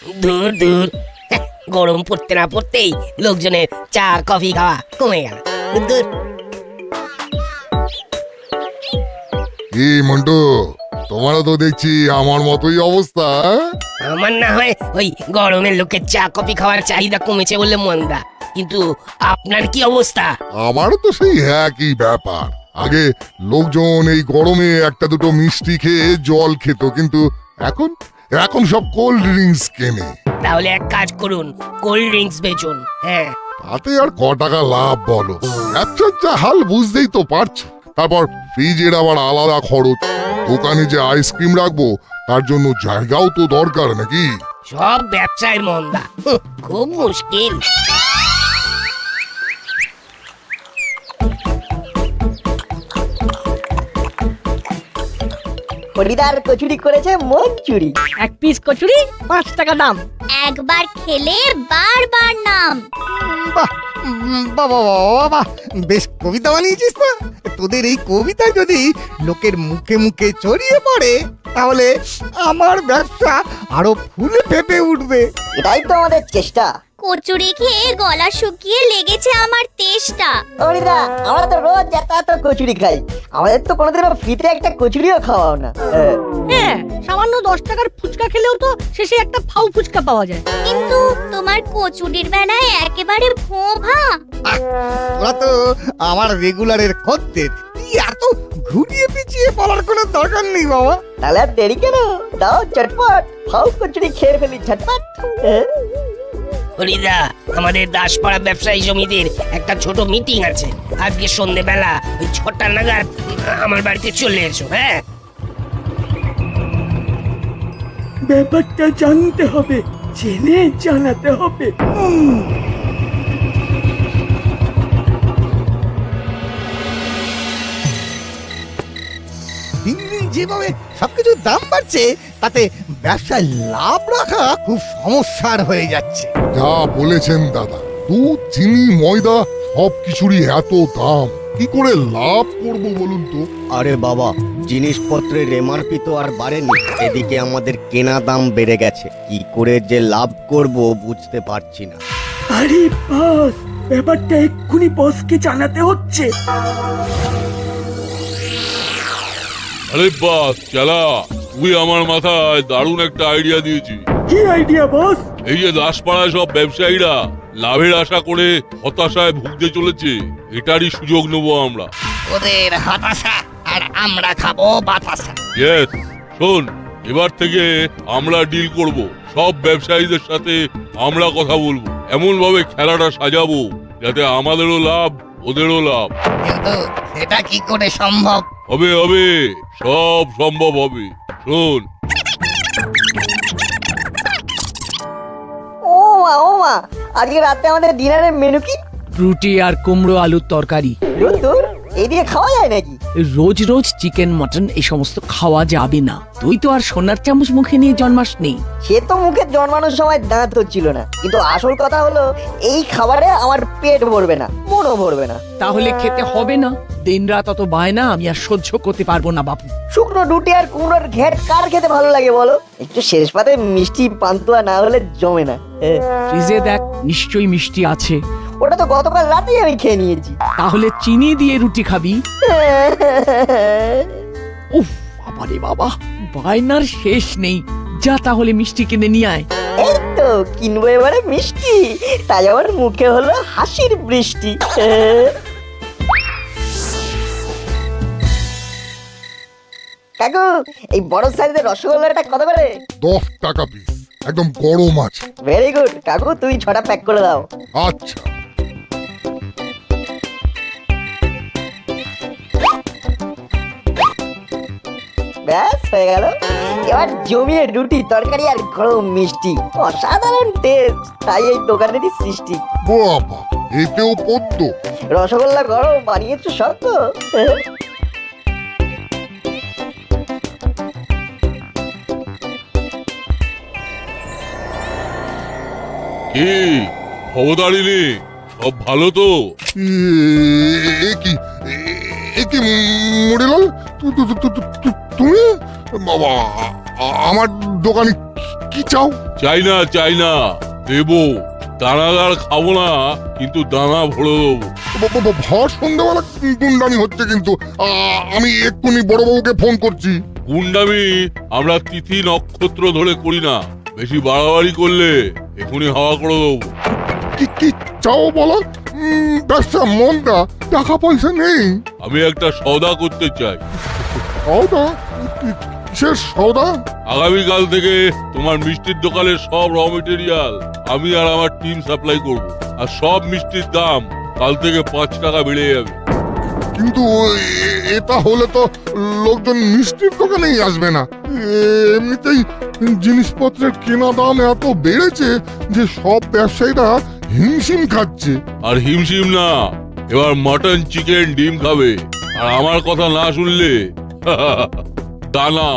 দূর দূর, গরম পড়তে না পড়তেই লোকজনের চা কফি খাওয়া কমে গেল। দূর। কি মন্টু, তোমারও তো দেখছি আমার মতোই অবস্থা। আমার না হয় ওই গরমের লোকের চা কফি খাওয়ার চাহিদা কমেছে বলে মন্দা, কিন্তু আপনার কি অবস্থা? আমারও তো সেই একই ব্যাপার। আগে লোকজন এই গরমে একটা দুটো মিষ্টি খেয়ে জল খেত, কিন্তু এখন এখন সব কোল্ড ড্রিঙ্কস কেনে। তাহলে এক কাজ করুন, কোল্ড ড্রিঙ্কস বেচুন। হ্যাঁ, তাতে আর ক টাকা লাভ বলো? ব্যবসার হাল বুঝতেই তো পারছো। তারপর ফ্রিজের আবার আলাদা খরচ, দোকানে যে আইসক্রিম রাখবো তার জন্য জায়গাও তো দরকার নাকি? সব ব্যবসায় মন্দা, খুব মুশকিল। হরিদার কচুরি করেছে মঞ্চুরি। এক পিস কচুরি 5 টাকা দাম। একবার খেলে বারবার নাম। বাহ বাবা বাবা, বেশ কবিতা বানিয়েছিস তো। তোদের এই কবিতা যদি লোকের মুখে মুখে ছড়িয়ে পড়ে তাহলে আমার ব্যবসা আরো ফুলে ফেপে উঠবে। এটাই তো আমাদের চেষ্টা। কচুরি খেয়ে গলা শুকিয়ে লেগেছে আমার তেষ্টা। হরিদা, আমরা তো রোজ এত কচুরি খাই, আমাদের তো কোনোদিন ফ্রিতে একটা কচুরিও খাওয়াও না। হ্যাঁ, সামান্য 10 টাকার ফুচকা খেলেও তো শেষে একটা ফাউ ফুচকা পাওয়া যায়। কিন্তু তোমার কচুরির বেলায় একেবারে ভোঁভা। তোরা তো আমার রেগুলারের খদ্দের, তুই এত ঘুরিয়ে পিছিয়ে বলার কোনো দরকার নেই বাবা। তাহলে আর দেরি কেন, দাও চটপট ফাউ কচুরি খেয়ে ফেলি ঝটপট। হরিদা, আমাদের দাসপাড়া ব্যবসায়ী সমিতির একটা ছোট মিটিং আছে আজকে সন্ধ্যেবেলা ওই 6টা নাগাদ আমার বাড়িতে চলে এসো। হ্যাঁ, ব্যাপারটা জানতে হবে, জেনে জানাতে হবে। দিন দিন যেভাবে সবকিছুর দাম বাড়ছে তাতে ব্যবসায় লাভ রাখা খুব সমস্যার হয়ে যাচ্ছে। যা বলেছেন দাদা, দুধ চিনি ময়দা সব কিছুরই এত দাম, কি করে লাভ করব বলুন তো? আরে বাবা, জিনিসপত্রের এমআরপি তো আর বাড়েনি, এদিকে আমাদের কেনা দাম বেড়ে গেছে। কি করে যে লাভ করব বুঝতে পারছি না। আরে বস, ব্যাপারটা এক্ষুনি বসকে জানাতে হচ্ছে। আরে বাস চালা, তুই আমার মাথায় দারুণ একটা আইডিয়া দিয়েছি। কি আইডিয়া বস? এই যে দাসপাড়ায় সব ব্যবসায়ীরা লাভের আশা করে হতাশায় ভুগতে চলেছে, এটারই সুযোগ নেব আমরা। ওদের হতাশা আর আমরা খাবো বাতাসা। ইয়েস, শোন, এবার থেকে আমরা ডিল করব, সব ব্যবসায়ীদের সাথে আমরা কথা বলবো, এমন ভাবে খেলাটা সাজাবো যাতে আমাদেরও লাভ ওদেরও লাভ। কিন্তু সেটা কি করে সম্ভব? হবে হবে, সব সম্ভব হবে। শোন, ও মা, আজকে রাতে আমাদের ডিনারের মেনু কি? রুটি আর কুমড়ো আলুর তরকারি। দূর, এই দিয়ে খাওয়া যায় নাকি? রোজ রোজ চিকেন মটন এই সমস্ত খাওয়া যাবে না। তুই তো আর সোনার চামচ মুখে নিয়ে জন্মাসনি। সে তো মুখে জন্মানোর সময় দাঁত হচ্ছিল না, কিন্তু আসল কথা হলো এই খাবারে আমার পেট ভরবে না, মনও ভরবে না। তাহলে খেতে হবে না। দিন রাত অত বায়না আমি আর সহ্য করতে পারবো না বাপু। শুকনো রুটি আর কুমড়োর ঘ্যাট কার খেতে ভালো লাগে বলো? একটু শেষ পাতে মিষ্টি পান্তুয়া না হলে জমে না। ফ্রিজে দেখ, নিশ্চয়ই মিষ্টি আছে। ওটা তো গতকাল রাতেই আমি খেয়ে নিয়েছি। তাহলে চিনি দিয়ে রুটি খাবি? উফ, বাবারে বাবা, বায়নার শেষ নেই। যা তাহলে মিষ্টি কিনে নিয়ে আয়। এই তো কিনবো এবারে মিষ্টি, তাই আমার মুখে হলো হাসির বৃষ্টি। কাকু, এই বড় সাইজের রসগোল্লাটা কত করে? 10 টাকা পিস, একদম গরম আছে। ভেরি গুড কাকু, তুমি 6টা প্যাক করে দাও। আচ্ছা, ব্যাস হয়ে গেল। এবার জমিয়ে রুটি তরকারি আর গরম মিষ্টি, অসাধারণ টেস্ট। তাই এই দোকানেরই সৃষ্টি। বাবা, এতেও পদ্ম। রসগোল্লা গরম বানিয়েছো সব তো। কি খবরদারিনি, সব ভালো তো? এ কি মরিলাল, তুমি? বাবা, আমার দোকানে কি চাও? চাই না দেবো। দানাদার খাবো না, কিন্তু দানা ভরে দেবো। ভর সন্ধ্যাবেলা গুন্ডামি হচ্ছে কিন্তু। আমি এক্ষুনি বড়বাবুকে ফোন করছি। গুন্ডামি আমরা তিথি নক্ষত্র ধরে করি না, বেশি বাড়াবাড়ি করলে এখনই হাওয়া করে দেবো। কি কি চাও বলো? ব্যবসা মন্দা, টাকা পয়সা নেই। আমি একটা সওদা করতে চাই। সওদা? কিসের সওদা? আগামীকাল থেকে তোমার মিষ্টির দোকানের সব র মেটেরিয়াল আমি আর আমার টিম সাপ্লাই করব, আর সব মিষ্টির দাম কাল থেকে 5 টাকা বেড়ে যাবে। কিন্তু এটা হলে তো লোকজন মিষ্টির দোকানেই আসবে না। এমনিতেই জিনিসপত্রের কেনা দাম এত বেড়েছে যে সব ব্যবসায়ীরা হিমশিম খাচ্ছে। আর হিমশিম না, এবার মটন, চিকেন, ডিম খাবে। আর আমার কথা না শুনলে দানা।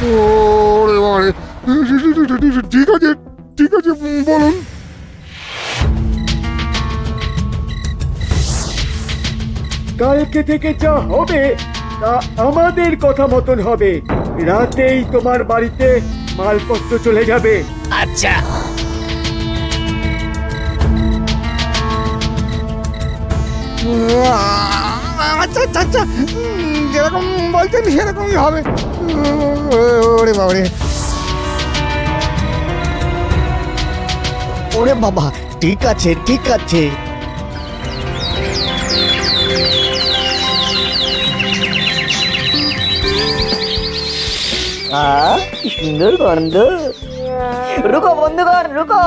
ওরে বাবারে, ঠিক আছে বলুন। কালকে থেকে যা হবে তা আমাদের কথা মতন হবে। রাতেই তোমার বাড়িতে মালপত্র চলে যাবে। আচ্ছা, আচ্ছা আচ্ছা আচ্ছা, যেরকম বলছেন সেরকমই হবে। ওরে বাবারে, ওরে বাবা, ঠিক আছে ঠিক আছে। কি সুন্দর গন্ধ। রুকো বন্ধুগণ, রুকো।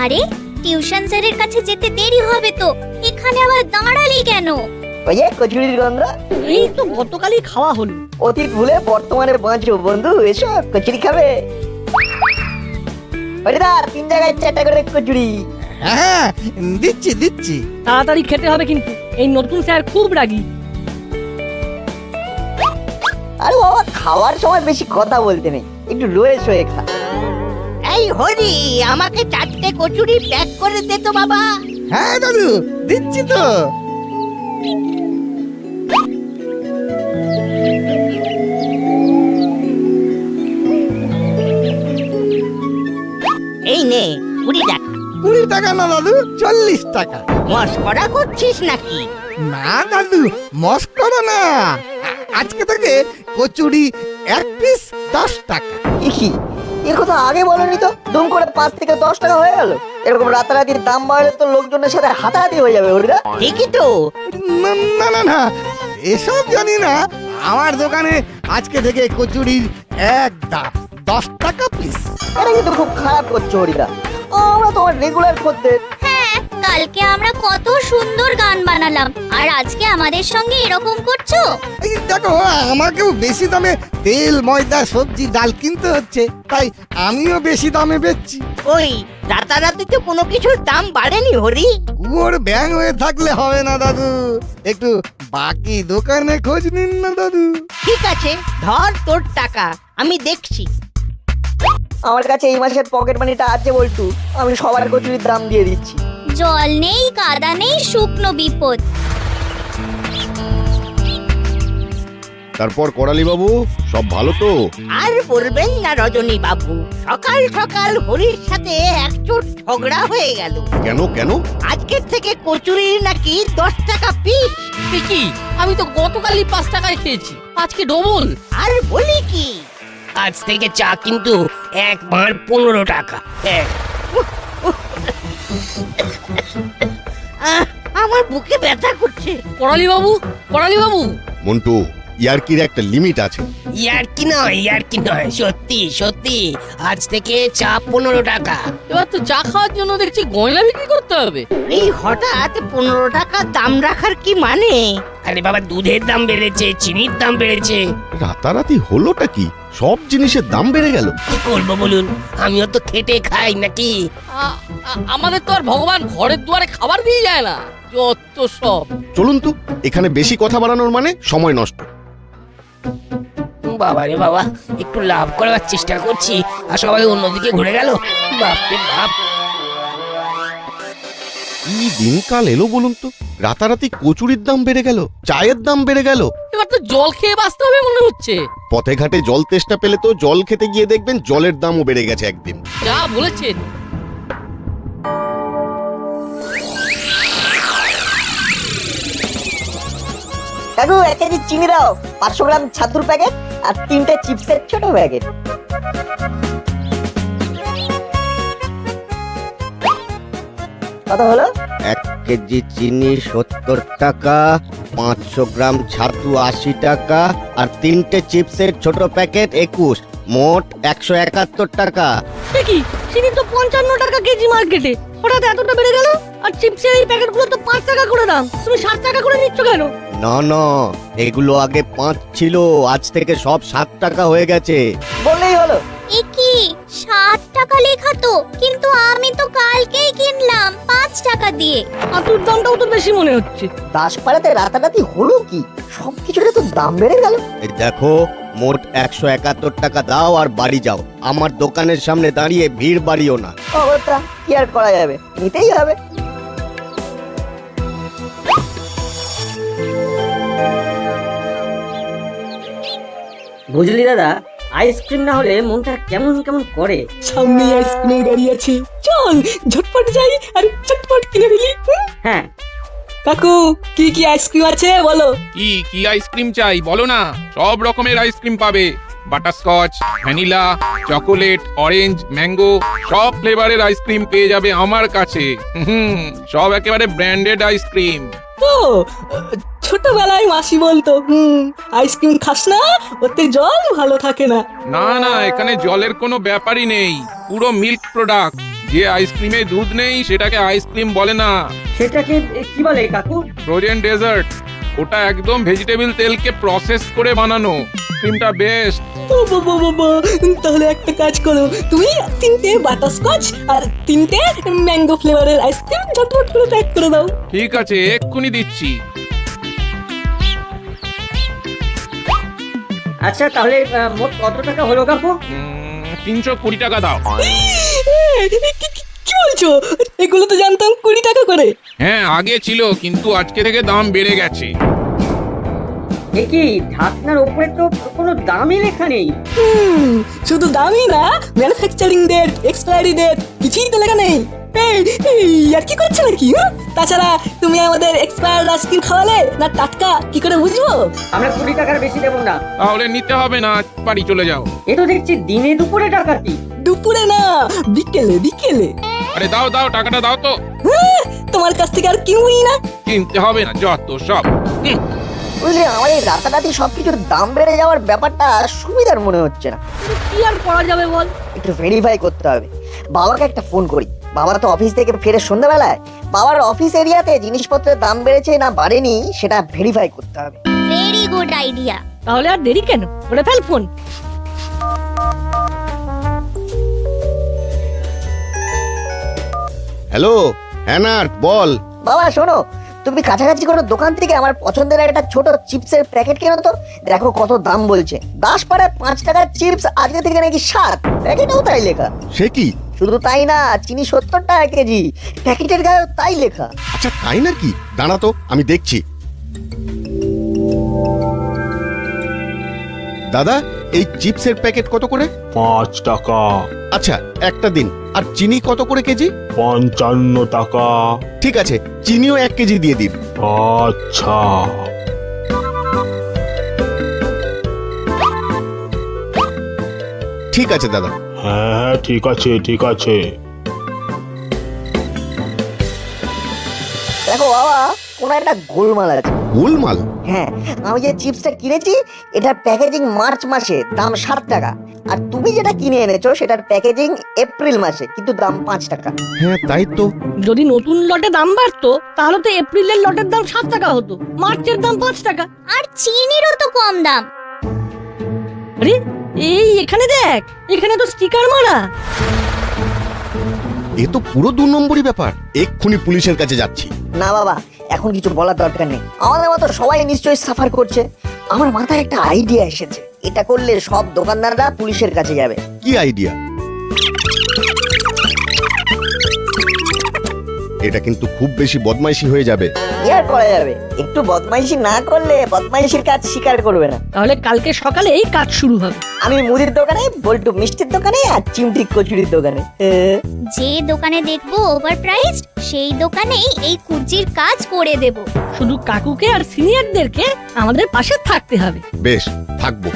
আরে টিউশন স্যারের কাছে যেতে দেরি হবে তো, এখানে আবার দাঁড়ালি কেন? ওই যে কচুরির গন্ধ। এই তো গতকালই খাওয়া হলো। অতীত ভুলে বর্তমানে বাঁচো বন্ধু, এসো কচুরি খাবে। হরিদার 3 জায়গায় 4টা করে কচুরি। হ্যাঁ দিচ্ছি দিচ্ছি। তাড়াতাড়ি খেতে হবে কিন্তু, এই নতুন স্যার খুব রাগী। আরে বাবা, খাওয়ার সময় বেশি কথা বলতে নেই, একটু রয়ে শোয়ে খা। এই হরি, আমাকে 4টে কচুরি প্যাক করে দে তো বাবা। হ্যাঁ দাদু, দিচ্ছি তো। এই নে 20 টাকা। 20 টাকা না দাদু, 40 টাকা। মস্করা করছিস নাকি? না দাদু, মস্করা না। আজকে থেকে কচুরি 1 পিস 10 টাকা। কি এর কথা আগে বলনি তো? দুম করে 5 থেকে 10 টাকা হয়ে গেল। এরকম রাতারাতির দাম বাড়লে তো লোকজনের সাথে হাতাহাতি হয়ে যাবে হরিদা। ঠিকই তো। না না না না, এসব জানি না। আমার দোকানে আজকে থেকে কচুরির এক দাম 10 টাকা পিস। এটা কিন্তু খুব খারাপ করছো হরিদা, আমরা তোমার রেগুলার খদ্দের। হ্যাঁ, কালকে আমরা কত সুন্দর গান বানালাম, আর আজকে আমাদের সঙ্গে এরকম করছো? এই দেখো, আমাকেও বেশি দামে তেল, ময়দা, সবজি, ডাল কিনতে হচ্ছে, তাই আমিও বেশি দামে বেচছি। ওই রাতারাতি তো কোনো কিছুর দাম বাড়েনি হরি। কুয়োর ব্যাং হয়ে থাকলে হবে না দাদু, একটু বাকি দোকানে খোঁজ নিন না দাদু। ঠিক আছে, ধর তোর টাকা, আমি দেখছি। আমার কাছে এই মাসের পকেট মানিটা আছে বলটু, আমি সবার কচুরির দাম দিয়ে দিচ্ছি। জল নেই, কাদা নেই, শুকনো বিপদ। তারপর করালি বাবু, সব ভালো তো? আর বলবেন না রজনী বাবু, সকাল সকাল হরির সাথে একচোট ঝগড়া হয়ে গেল। কেন কেন? আজকের থেকে কচুরি নাকি 10 টাকা পিস। কি, আমি তো গতকালই 5 টাকায় খেয়েছি, আজকে ডবল। আর বলি কি, আজ থেকে চা কিন্তু 1 ভাঁড় 15 টাকা। আমার বুকে ব্যথা করছে। করালি বাবু। মন্টু, ইয়ার্কির একটা লিমিট আছে। ইয়ার্কি নয়, সত্যি সত্যি আজ থেকে চা 15 টাকা। এবার তো চা খাওয়ার জন্য দেখছি গয়না বিক্রি করতে হবে। এই হঠাৎ 15 টাকা দাম রাখার কি মানে? আরে বাবা, দুধের দাম বেড়েছে, চিনির দাম বেড়েছে। রাতারাতি হলোটা কি? সব জিনিসের দাম বেড়ে গেল। কি করবো বলুন, আমিও তো খেটে খাই নাকি। আমাদের তো আর ভগবান ঘরের দুয়ারে খাবার দিয়ে যায় না, যত সব। চলুন তো, এখানে বেশি কথা বাড়ানোর মানে সময় নষ্ট। বাবা রে বাবা, একটু লাভ করার চেষ্টা করছি আর সবাই অন্যদিকে ঘুরে গেল। বাপরে বাপ। কি দিনকাল এলো বলুন তো, রাতারাতি কচুরির দাম বেড়ে গেল, চায়ের দাম বেড়ে গেল। এবার তো জল খেয়ে বাঁচতে হবে মনে হচ্ছে। পথে ঘাটে জল তেষ্টা পেলে তো জল খেতে গিয়ে দেখবেন জলের দামও বেড়ে গেছে একদিন। যা বলেছেন। কাকু 1 কেজি চিনি দাও, 500 গ্রাম ছাতুর প্যাকেট আর 3টে চিপসের ছোট প্যাকেট। কত হলো? 1 কেজি চিনি 70 টাকা, 500 গ্রাম ছাতু 80 টাকা আর 3টে চিপসের ছোট প্যাকেট 21, মোট 171 টাকা। কি চিনি তো 55 টাকা কেজি মার্কেটে, হঠাৎ এতটা বেড়ে গেল? আর চিপসের এই প্যাকেটগুলো তো 5 টাকা করে দাম, তুমি 7 টাকা করে নিচ্ছ কেন? না না, এগুলো আগে 5 ছিল, আজ থেকে সব 7 টাকা হয়ে গেছে। বললেই হলো। এ কি 7 টাকা লেখা তো, কিন্তু আমি তো কালকেই কিনলাম 5 টাকা দিয়ে। ছাতুর দামটাও তো বেশি মনে হচ্ছে। দাসপাড়াতে রাতারাতি হলো কি? সবকিছুর তো দাম বেড়ে গেল। এই দেখো, মোট 171 টাকা দাও আর বাড়ি যাও। আমার দোকানের সামনে দাঁড়িয়ে ভিড় বাড়িও না। অবস্থা কি আর করা যাবে, নিতেই হবে। বুঝলি দাদা, আইসক্রিম না হলে মনটা কেমন কেমন করে। সামনে আইসক্রিমের গাড়ি আছে, চল ঝটপট যাই আর চটপট কিনে ফেলি। হ্যাঁ কাকু কি কি আইসক্রিম আছে বলো? কি কি আইসক্রিম চাই বলো না, সব রকমের আইসক্রিম পাবে। Butterscotch, vanilla, chocolate, orange, mango, সব ফ্লেভারের আইসক্রিম পেয়ে যাবে আমার কাছে। সব একেবারে ব্র্যান্ডেড আইসক্রিম। তো ছোটবেলায় মাসি বলতো আইসক্রিম খাস না, ওতে জল ভালো থাকে না। না না, এখানে জলের কোনো ব্যাপারই নেই, পুরো মিল্ক প্রোডাক্ট। যে আইসক্রিমে দুধ নেই সেটাকে আইসক্রিম বলে না। সেটাকে কি বলে কাকু? Frozen dessert. ওটা একদম ভেজিটেবল তেলকে প্রসেস করে বানানো, ক্রিমটা বেস্ট। ও বাবা বাবা, তাহলে একটা কাজ করো, তুমি 3টে বাটারস্কচ আর 3টে ম্যাঙ্গো ফ্লেভারের আইসক্রিম ঝটপট করে প্যাক করে দাও। ঠিক আছে, এক্ষুনি দিচ্ছি। আচ্ছা তাহলে মোট কত টাকা হলো কাকু? 320 টাকা দাও। কি বলছো? এগুলো তো জানতাম 20 টাকা করে। হ্যাঁ আগে ছিল, কিন্তু আজকে থেকে দাম বেড়ে গেছে। এ কি ঢাকনার উপরে তো কোনো দামই লেখা নেই। শুধু দামই না, ম্যানুফ্যাকচারিং ডেট, এক্সপায়ারি ডেট কিছুই তো লেখা নেই। এই আর কি করছো নাকি? তাছাড়া তুমি আমাদের এক্সপায়ার্ড আইসক্রিম খাওয়ালে না টাটকা, কি করে বুঝবো? আমরা 20 টাকার বেশি দেবো না। তাহলে নিতে হবে না, বাড়ি চলে যাও। এ তো দেখছি দিনে দুপুরে ডাকাতি। দুপুরে না, বিকেলে বিকেলে। আরে দাও দাও, টাকাটা দাও তো। তোমার কাছ থেকে আর কিনবই না। কিনতে হবে না, যত সব। বুঝলি, আমার এই রাতারাতি সবকিছুর দাম বেড়ে যাওয়ার ব্যাপারটা সুবিধার মনে হচ্ছে না। কি আর করা যাবে বল? একটু ভেরিফাই করতে হবে। বাবাকে একটা ফোন করি। বাবা তো অফিস থেকে ফেরে সন্ধ্যাবেলায়, বাবার অফিস এরিয়াতে জিনিসপত্রের দাম বেড়েছে না বাড়েনি সেটা ভেরিফাই করতে হবে। Very good idea. তাহলে আর দেরি কেন, করে ফেল ফোন। হ্যালো হ্যানার, বল। বাবা শোনো, তুমি কাছাকাছি কোনো দোকান থেকে আমার পছন্দের একটা ছোট চিপসের প্যাকেট কেনো তো। দেখো কত দাম বলছে। দাসপাড়ায় 5 টাকার চিপস আজকে থেকে নাকি 7, প্যাকেটেও তাই লেখা। সে কি? শুধু তাই না, চিনি 70 টাকা কেজি, প্যাকেটের গায়ে তাই লেখা। আচ্ছা তাই নাকি? দাঁড়া তো, আমি দেখছি। দাদা, এই চিপসের প্যাকেট কত করে? 5 টাকা। আচ্ছা একটা দিন। আর চিনি কত করে কেজি? 55 টাকা। ঠিক আছে, চিনিও 1 কেজি দিয়ে দিন। আচ্ছা। ঠিক আছে দাদা। হ্যাঁ ঠিক আছে ঠিক আছে। দেখো বাবা, কোন একটা গোলমাল আছে। গোলমাল? হ্যাঁ, আমি যে চিপসটা কিনেছি এটার প্যাকেজিং মার্চ মাসে, দাম 7 টাকা। আর তুমি যেটা কিনে এনেছো সেটার প্যাকেজিং এপ্রিল মাসে, কিন্তু দাম 5 টাকা। হ্যাঁ তাই তো। যদি নতুন লটে দাম বাড়তো তাহলে তো এপ্রিলের লটের দাম 7 টাকা হতো, মার্চের দাম 5 টাকা। আর চিনিরও তো কম দাম। আরে এই এখানে দেখ, এখানে তো স্টিকার মারা। এ তো পুরো 2 নম্বরই ব্যাপার। এক্ষুনি পুলিশের কাছে যাচ্ছি। না বাবা, এখন কিছু বলার দরকার নেই। আমাদের মতো সবাই নিশ্চয়ই সাফার করছে। আমার মাথায় একটা আইডিয়া এসেছে। এটা করলে সব দোকানদাররা পুলিশের কাছে যাবে। কি আইডিয়া? এটা কিন্তু খুব বেশি বদমাইশি হয়ে যাবে। কি আর করা যাবে, একটু বদমাইশি না করলে বদমাইশির কাজ স্বীকার করবে না। তাহলে কালকে সকালে এই কাজ শুরু হবে। আমি মুদির দোকানে, বল্টু মিষ্টির দোকানে, আর চিমটি কচুরির দোকানে। যে দোকানে দেখবো ওভার প্রাইসড সেই দোকানেই এই কুর্জির কাজ করে দেব। শুধু কাকুকে আর সিনিয়রদেরকে আমাদের পাশে থাকতে হবে। বেশ, থাকবো।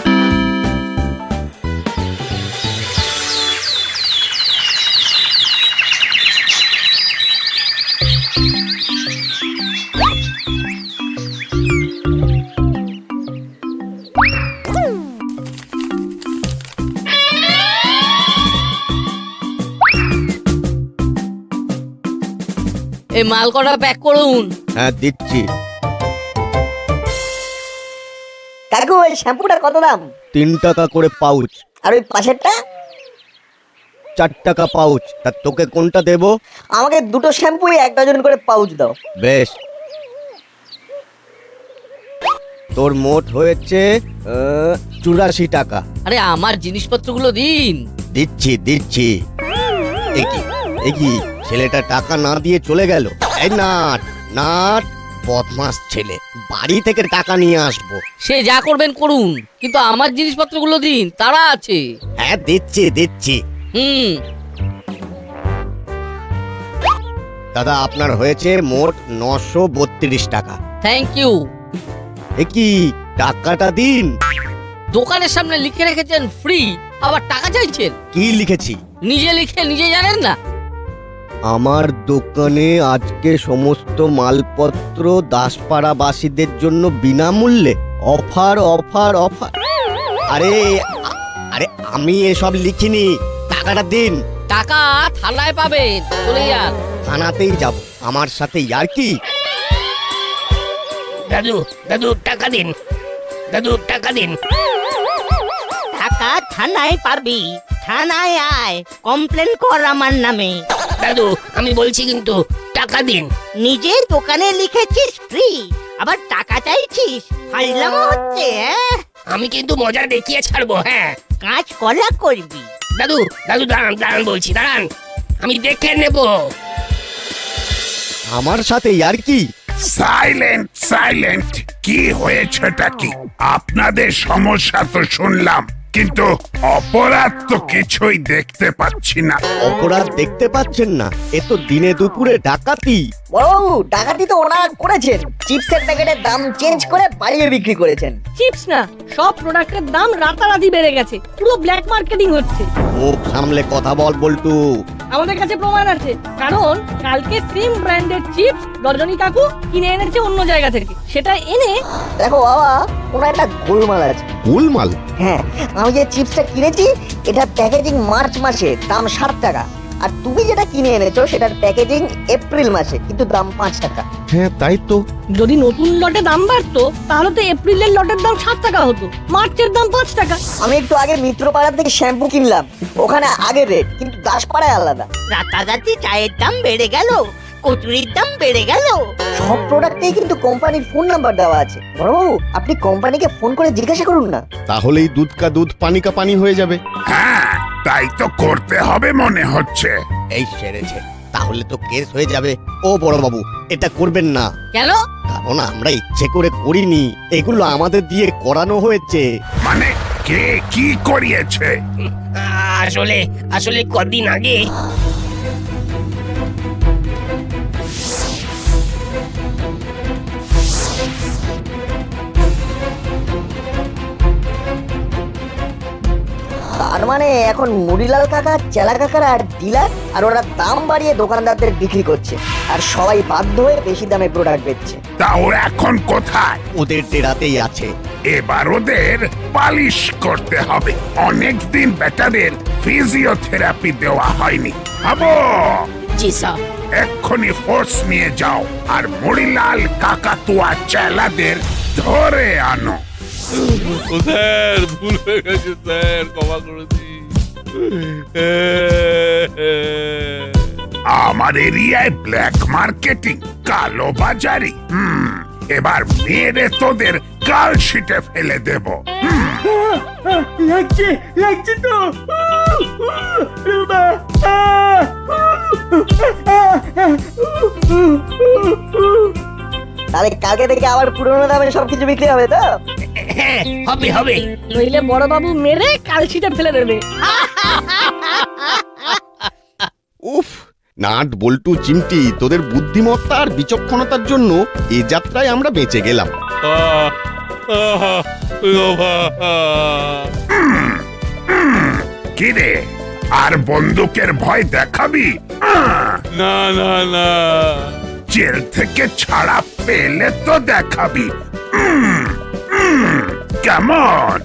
এই মাল কটা প্যাক করুন। হ্যাঁ, দিচ্ছি। কাকু ওই শ্যাম্পুটার কত দাম? 3 টাকা করে পাউচ। আর ওই পাশেরটা? 4 টাকা পাউচ। তা তোকে কোনটা দেব? আমাকে দুটো শ্যাম্পুই 1 ডজন করে পাউচ দাও। বেশ, তোর মোট হয়েছে 84 টাকা। আরে আমার জিনিসপত্রগুলো দিন। দিচ্ছি দিচ্ছি। একি ছেলেটা টাকা না দিয়ে চলে গেল। এই নাট নাট, বদমাস ছেলে, বাড়ি থেকে টাকা নিয়ে আসবো। সে যা করবেন করুন, কিন্তু আমার জিনিসপত্রগুলো দিন, তারা আছে। হ্যাঁ, দিচ্ছি দিচ্ছি। দাদা, আপনার হয়েছে মোট 932 টাকা। Thank you. একি টাকাটা দিন। দোকানের সামনে লিখে রেখেছেন ফ্রি, আবার টাকা চাইছেন? কি লিখেছি? নিজে লিখে নিজে জানেন না? আমার দোকানে আজকে সমস্ত মালপত্র দাসপাড়াবাসীদের জন্য বিনামূল্যে। Offer offer offer. আরে আরে আমি এসব লিখিনি, টাকাটা দিন। টাকা থানায় পাবেন, চলে যান। থানাতেই যাব, আমার সাথে আর কি? দাদু দাদু টাকা দিন, দাদু টাকা দিন। টাকা থানায় পারবি, থানায় আয়, কমপ্লেন কর আমার নামে। দাদু আমি বলছি কিন্তু টাকা দিন। নিজের দোকানে লিখেছিস ফ্রি, আবার টাকা চাইছিস? ফাইলাম হচ্ছে। আমি কিন্তু মজা দেখিয়ে ছাড়বো। হ্যাঁ, কাজ কলা করবি। দাদু দাদু দাঁড়ান দাঁড়ান বলছি, দাঁড়ান, আমি দেখে নেব। আমার সাথে আর কি? সাইলেন্ট সাইলেন্ট, কি হয়েছেটা কি? আপনাদের সমস্যা তো শুনলাম, কিন্তু অপরাধ তো কিছুই দেখতে পাচ্ছি না। অপরাধ দেখতে পাচ্ছেন না? এ তো দিনে দুপুরে ডাকাতি। বড়বাবু, ডাকাতি তো ওনারা করেছেন। চিপসের প্যাকেটের দাম চেঞ্জ করে বাড়িয়ে বিক্রি করেছেন। চিপস না, সব প্রোডাক্টের দাম রাতারাতি বেড়ে গেছে। পুরো ব্ল্যাক মার্কেটিং হচ্ছে। মুখ সামলে কথা বল বল্টু। আমাদের কাছে প্রমাণ আছে, কারণ কালকে সেম ব্র্যান্ডের চিপস রজনী কাকু কিনে এনেছে অন্য জায়গা থেকে। সেটা এনে দেখো বাবা, ওনার একটা গোলমাল আছে। গোলমাল? হ্যাঁ, আমি যে চিপসটা কিনেছি এটার প্যাকেজিং মার্চ মাসে, দাম 7 টাকা। আর তুমি যেটা কিনে এনেছো সেটার প্যাকেজিং এপ্রিল মাসে, কিন্তু দাম 5 টাকা। হ্যাঁ, তাই তো। যদি নতুন লটে দাম বাড়তো তাহলে তো এপ্রিলের লটের দাম 7 টাকা হতো, মার্চের দাম 5 টাকা। আমি একটু আগে মিত্রপাড়া থেকে শ্যাম্পু কিনলাম, ওখানে আগের রেট, কিন্তু দাসপাড়ায় আলাদা। রাতারাতি চায়ের দাম বেড়ে গেল, কচুরির দাম বেড়ে গেল। সব প্রোডাক্টেই কিন্তু কোম্পানির ফোন নাম্বার দেওয়া আছে। বড়বাবু, আপনি কোম্পানিকে ফোন করে জিজ্ঞাসা করুন না। তাহলেই দুধ কা দুধ, পানি কা পানি হয়ে যাবে। হ্যাঁ, তাই তো করতে হবে মনে হচ্ছে। এই সেরেছে, তাহলে তো কেস হয়ে যাবে। ও বড় বাবু, এটা করবেন না। কেন? কারণ আমরা ইচ্ছে করে করিনি, এগুলো আমাদের দিয়ে করানো হয়েছে। মানে কে কি করিয়েছে? আসলে আসলে কদিন আগে তার মানে এখন মুড়িলাল কাকা, চেলা কাকারা ডিলার, আর ওরা দাম বাড়িয়ে দোকানদারদের বিক্রি করছে, আর সবাই বাধ্য হয়ে বেশি দামে প্রোডাক্ট বেচছে। তা ওরা এখন কোথায়? ওদের ডেরাতেই আছে। এবার ওদের পালিশ করতে হবে। অনেকদিন বেটাদের ফিজিওথেরাপি দেওয়া হয়নি। ভাবো। জি স্যার। এক্ষুনি ফোর্স নিয়ে যাও আর মুড়িলাল কাকাতুয়া চেলাদের ধরে আনো। ও স্যার, ভুল হয়ে গেছে স্যার, ক্ষমা করে দিন। আমার এরিয়ায় ব্ল্যাক মার্কেটিং, কালো বাজারি। এবার মেরে তোদের কাল শিটে ফেলে দেব। লাগছে লাগছে তো। তাহলে কালকে থেকে আবার পুরোনো দামে সবকিছু বিক্রি হবে তো? হ্যাঁ, হবে হবে। নইলে বড়বাবু মেরে কালছিটা ফেলে দেবে। উফ, নাট বল্টু চিমটি তোদের বুদ্ধিমত্তা আর বিচক্ষণতার জন্য এ যাত্রায় আমরা বেঁচে গেলাম। কিরে আর বন্দুকের ভয় দেখাবি? না না না, জেল থেকে ছাড়া পেলে তো দেখাবি। কেমন?